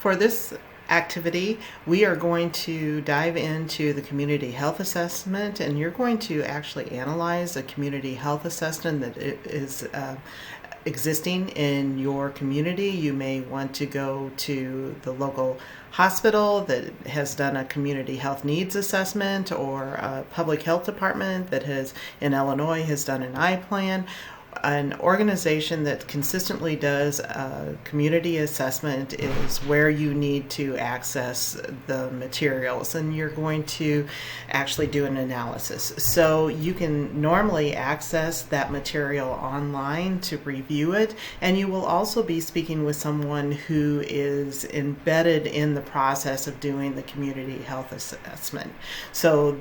For this activity, we are going to dive into the community health assessment, and you're going to actually analyze a community health assessment that is existing in your community. You may want to go to the local hospital that has done a community health needs assessment, or a public health department that has in Illinois has done an I-plan. An organization that consistently does a community assessment is where you need to access the materials, and you're going to actually do an analysis. So you can normally access that material online to review it, and you will also be speaking with someone who is embedded in the process of doing the community health assessment. So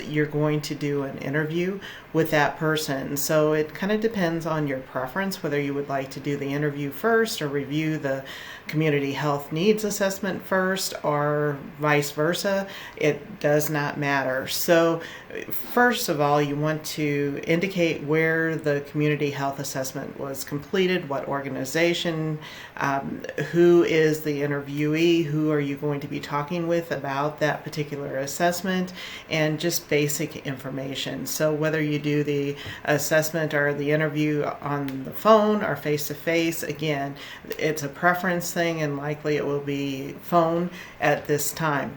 you're going to do an interview with that person. So it kind of depends on your preference, whether you would like to do the interview first or review the community health needs assessment first, or vice versa. It does not matter. So first of all, you want to indicate where the community health assessment was completed, what organization, who is the interviewee, who are you going to be talking with about that particular assessment, and just basic information. So whether you do the assessment or the interview on the phone or face-to-face, again, it's a preference thing, and likely it will be phone at this time.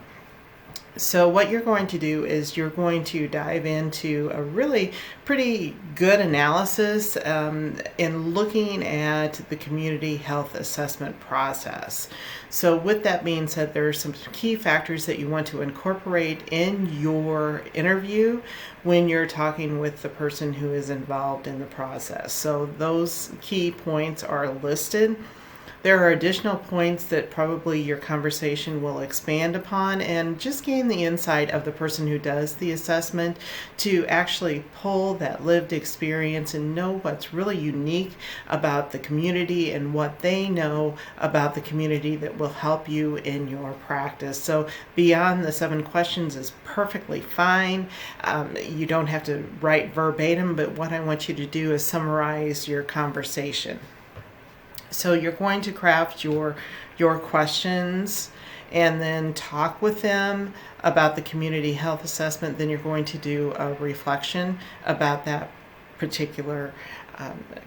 So what you're going to do is you're going to dive into a really pretty good analysis in looking at the community health assessment process. So with that being said, there are some key factors that you want to incorporate in your interview when you're talking with the person who is involved in the process. So those key points are listed. There are additional points that probably your conversation will expand upon, and just gain the insight of the person who does the assessment to actually pull that lived experience and know what's really unique about the community and what they know about the community that will help you in your practice. So beyond the 7 questions is perfectly fine. You don't have to write verbatim, but what I want you to do is summarize your conversation. So you're going to craft your questions and then talk with them about the community health assessment. Then you're going to do a reflection about that particular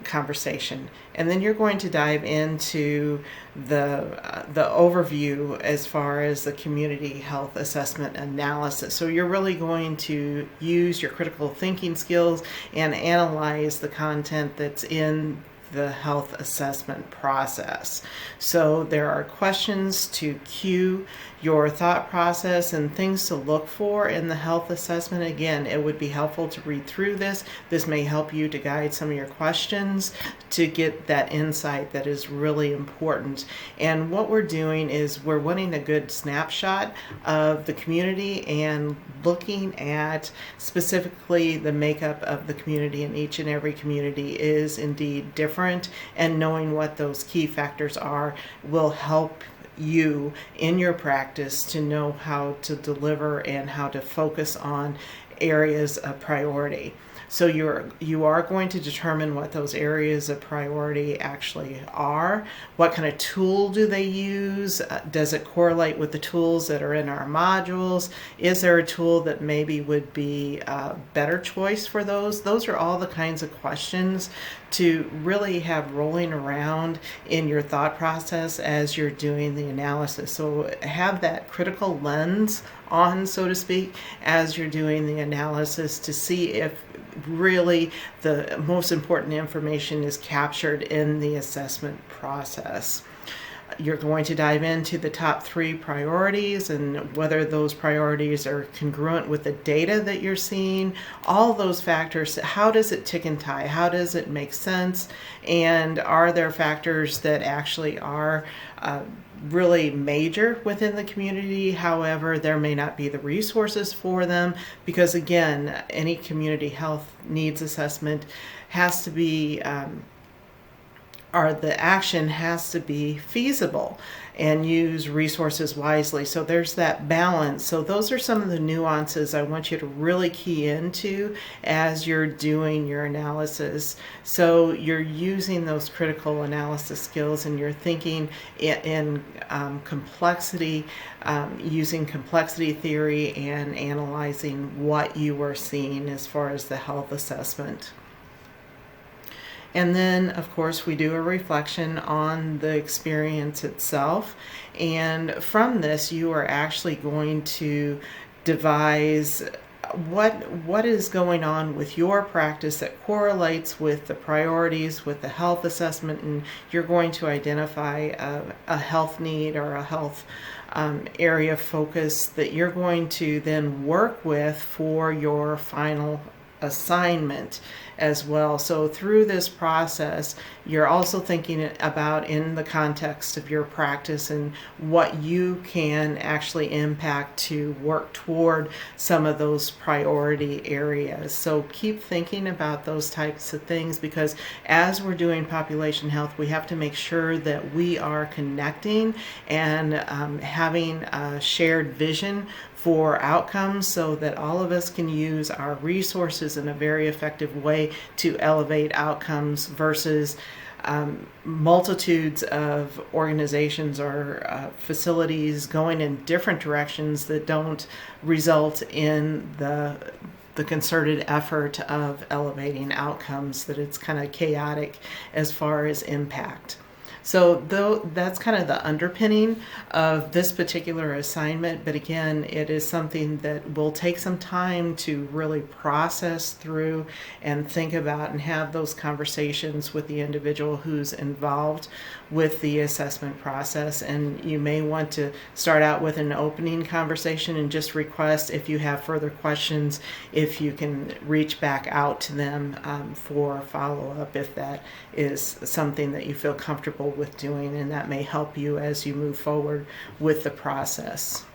conversation, and then you're going to dive into the overview as far as the community health assessment analysis. So you're really going to use your critical thinking skills and analyze the content that's in the health assessment process. So there are questions to cue your thought process and things to look for in the health assessment. Again, it would be helpful to read through this. This may help you to guide some of your questions to get that insight that is really important. And what we're doing is we're wanting a good snapshot of the community and looking at specifically the makeup of the community, and each and every community is indeed different, and knowing what those key factors are will help you in your practice to know how to deliver and how to focus on areas of priority. So you are going to determine what those areas of priority actually are. What kind of tool do they use? Does it correlate with the tools that are in our modules? Is there a tool that maybe would be a better choice for those? Those are all the kinds of questions to really have rolling around in your thought process as you're doing the analysis. So have that critical lens on, so to speak, as you're doing the analysis to see if really the most important information is captured in the assessment process. You're going to dive into the top 3 priorities and whether those priorities are congruent with the data that you're seeing. All those factors, how does it tick and tie? How does it make sense? And are there factors that actually are really major within the community? However, there may not be the resources for them, because again, any community health needs assessment has to be the action has to be feasible and use resources wisely. So there's that balance. So those are some of the nuances I want you to really key into as you're doing your analysis. So you're using those critical analysis skills and you're thinking in complexity, using complexity theory and analyzing what you are seeing as far as the health assessment. And then, of course, we do a reflection on the experience itself. And from this, you are actually going to devise what is going on with your practice that correlates with the priorities, with the health assessment, and you're going to identify a health need or a health area focus that you're going to then work with for your final assignment as well. So through this process, you're also thinking about in the context of your practice and what you can actually impact to work toward some of those priority areas. So keep thinking about those types of things, because as we're doing population health, we have to make sure that we are connecting and having a shared vision for outcomes so that all of us can use our resources in a very effective way to elevate outcomes versus multitudes of organizations or facilities going in different directions that don't result in the concerted effort of elevating outcomes, that it's kind of chaotic as far as impact. So that's kind of the underpinning of this particular assignment, but again, it is something that will take some time to really process through and think about and have those conversations with the individual who's involved with the assessment process. And you may want to start out with an opening conversation and just request, if you have further questions, if you can reach back out to them for follow-up, if that is something that you feel comfortable with doing, and that may help you as you move forward with the process.